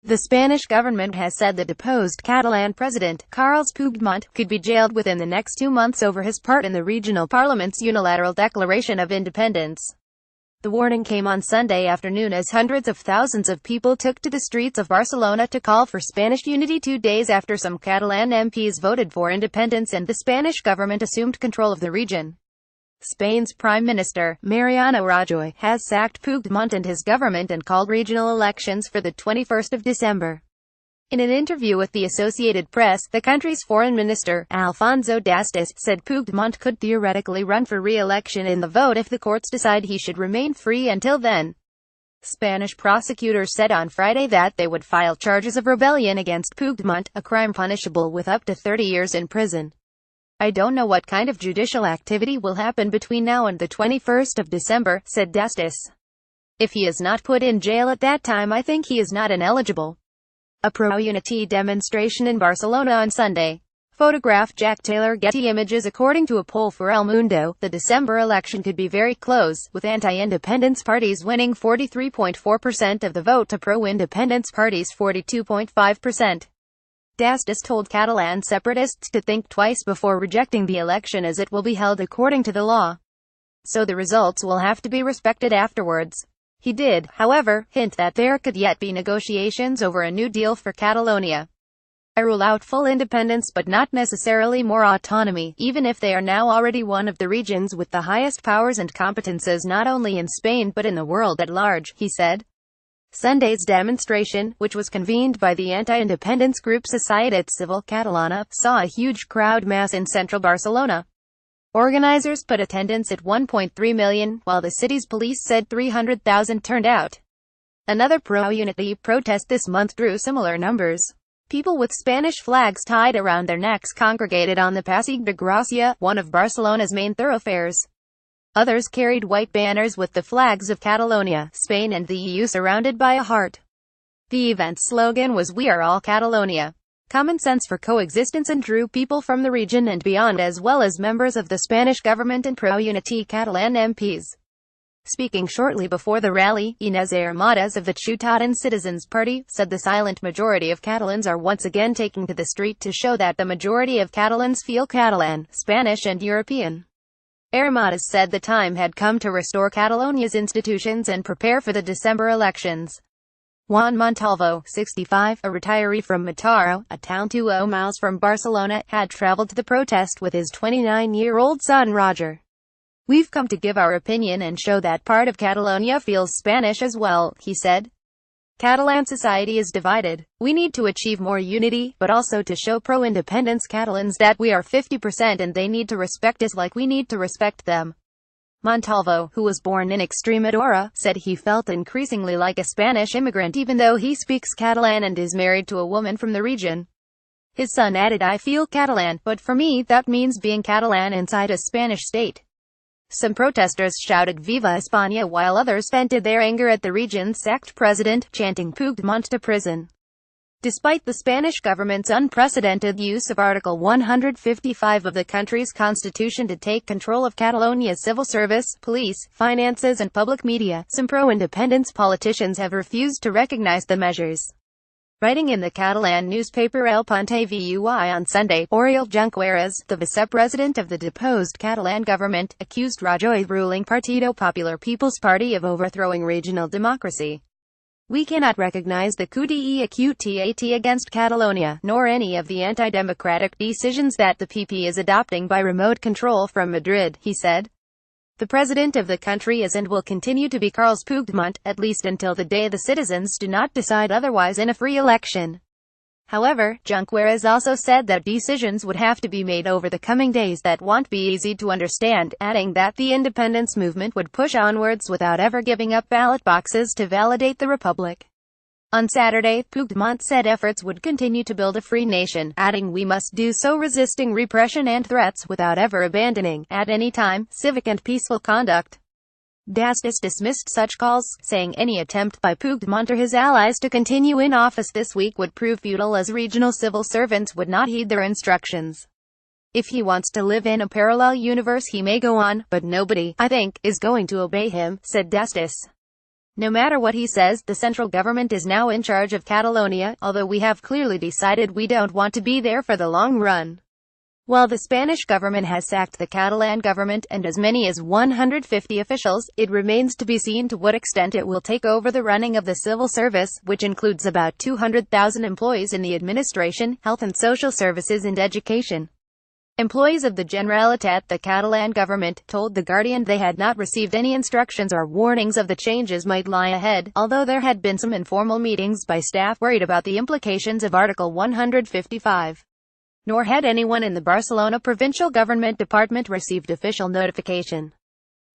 The Spanish government has said the deposed Catalan president, Carles Puigdemont, could be jailed within the next 2 months over his part in the regional parliament's unilateral declaration of independence. The warning came on Sunday afternoon as hundreds of thousands of people took to the streets of Barcelona to call for Spanish unity 2 days after some Catalan MPs voted for independence and the Spanish government assumed control of the region. Spain's Prime Minister, Mariano Rajoy, has sacked Puigdemont and his government and called regional elections for the 21st of December. In an interview with the Associated Press, the country's foreign minister, Alfonso Dastis, said Puigdemont could theoretically run for re-election in the vote if the courts decide he should remain free until then. Spanish prosecutors said on Friday that they would file charges of rebellion against Puigdemont, a crime punishable with up to 30 years in prison. "I don't know what kind of judicial activity will happen between now and the 21st of December, said Dastis. If he is not put in jail at that time, I think he is not ineligible. A pro-unity demonstration in Barcelona on Sunday. Photograph Jack Taylor. Getty Images. According to a poll for El Mundo, the December election could be very close, with anti-independence parties winning 43.4% of the vote to pro-independence parties 42.5%. Dastis told Catalan separatists to think twice before rejecting the election as it will be held according to the law. So the results will have to be respected afterwards. He did, however, hint that there could yet be negotiations over a new deal for Catalonia. "I rule out full independence but not necessarily more autonomy, even if they are now already one of the regions with the highest powers and competences not only in Spain but in the world at large," he said. Sunday's demonstration, which was convened by the anti-independence group Societat Civil Catalana, saw a huge crowd mass in central Barcelona. Organizers put attendance at 1.3 million, while the city's police said 300,000 turned out. Another pro-unity protest this month drew similar numbers. People with Spanish flags tied around their necks congregated on the Passeig de Gràcia, one of Barcelona's main thoroughfares. Others carried white banners with the flags of Catalonia, Spain and the EU surrounded by a heart. The event's slogan was "We are all Catalonia. Common sense for coexistence," and drew people from the region and beyond as well as members of the Spanish government and pro-unity Catalan MPs. Speaking shortly before the rally, Inés Arrimadas of the Ciutadans Citizens Party said the silent majority of Catalans are once again taking to the street to show that the majority of Catalans feel Catalan, Spanish and European. Arrimadas said the time had come to restore Catalonia's institutions and prepare for the December elections. Juan Montalvo, 65, a retiree from Mataró, a town 20 miles from Barcelona, had traveled to the protest with his 29-year-old son Roger. "We've come to give our opinion and show that part of Catalonia feels Spanish as well," he said. "Catalan society is divided. We need to achieve more unity, but also to show pro-independence Catalans that we are 50% and they need to respect us like we need to respect them." Montalvo, who was born in Extremadura, said he felt increasingly like a Spanish immigrant even though he speaks Catalan and is married to a woman from the region. His son added, "I feel Catalan, but for me that means being Catalan inside a Spanish state." Some protesters shouted "Viva España" while others vented their anger at the region's sacked president, chanting Puigdemont to prison. Despite the Spanish government's unprecedented use of Article 155 of the country's constitution to take control of Catalonia's civil service, police, finances and public media, some pro-independence politicians have refused to recognize the measures. Writing in the Catalan newspaper El Punt Avui on Sunday, Oriol Junqueras, the vice-president of the deposed Catalan government, accused Rajoy's ruling Partido Popular People's Party of overthrowing regional democracy. "We cannot recognize the coup d'état against Catalonia, nor any of the anti-democratic decisions that the PP is adopting by remote control from Madrid," he said. "The president of the country is and will continue to be Carles Puigdemont, at least until the day the citizens do not decide otherwise in a free election." However, Junqueras also said that decisions would have to be made over the coming days that won't be easy to understand, adding that the independence movement would push onwards without ever giving up ballot boxes to validate the republic. On Saturday, Puigdemont said efforts would continue to build a free nation, adding, "We must do so resisting repression and threats without ever abandoning, at any time, civic and peaceful conduct." Dastis dismissed such calls, saying any attempt by Puigdemont or his allies to continue in office this week would prove futile as regional civil servants would not heed their instructions. "If he wants to live in a parallel universe he may go on, but nobody, I think, is going to obey him," said Dastis. No matter what he says, the central government is now in charge of Catalonia, although we have clearly decided we don't want to be there for the long run. While the Spanish government has sacked the Catalan government and as many as 150 officials, it remains to be seen to what extent it will take over the running of the civil service, which includes about 200,000 employees in the administration, health and social services and education. Employees of the Generalitat, the Catalan government, told The Guardian they had not received any instructions or warnings of the changes might lie ahead, although there had been some informal meetings by staff worried about the implications of Article 155. Nor had anyone in the Barcelona provincial government department received official notification.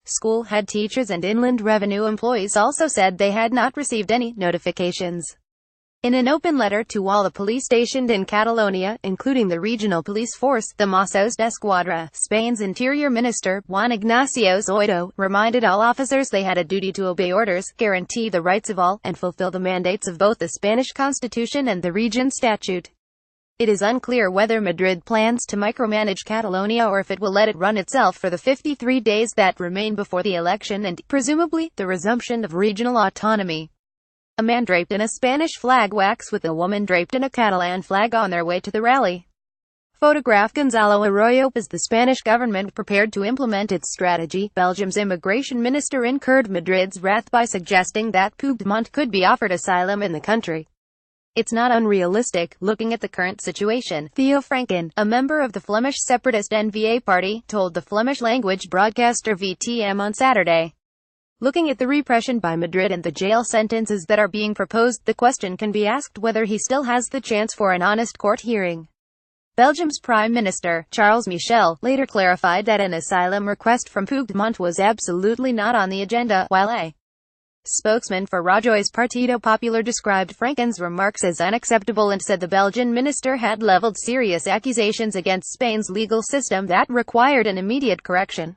School head teachers and inland revenue employees also said they had not received any notifications. In an open letter to all the police stationed in Catalonia, including the regional police force, the Mossos d'Esquadra, Spain's Interior Minister, Juan Ignacio Zoido, reminded all officers they had a duty to obey orders, guarantee the rights of all, and fulfill the mandates of both the Spanish Constitution and the region statute. It is unclear whether Madrid plans to micromanage Catalonia or if it will let it run itself for the 53 days that remain before the election and, presumably, the resumption of regional autonomy. A man draped in a Spanish flag walks with a woman draped in a Catalan flag on their way to the rally. Photograph Gonzalo Arroyo. As the Spanish government prepared to implement its strategy, Belgium's immigration minister incurred Madrid's wrath by suggesting that Puigdemont could be offered asylum in the country. It's not unrealistic, looking at the current situation, Theo Franken, a member of the Flemish separatist N-VA party, told the Flemish-language broadcaster VTM on Saturday. Looking at the repression by Madrid and the jail sentences that are being proposed, the question can be asked whether he still has the chance for an honest court hearing. Belgium's Prime Minister, Charles Michel, later clarified that an asylum request from Puigdemont was absolutely not on the agenda, while a spokesman for Rajoy's Partido Popular described Franken's remarks as unacceptable and said the Belgian minister had leveled serious accusations against Spain's legal system that required an immediate correction.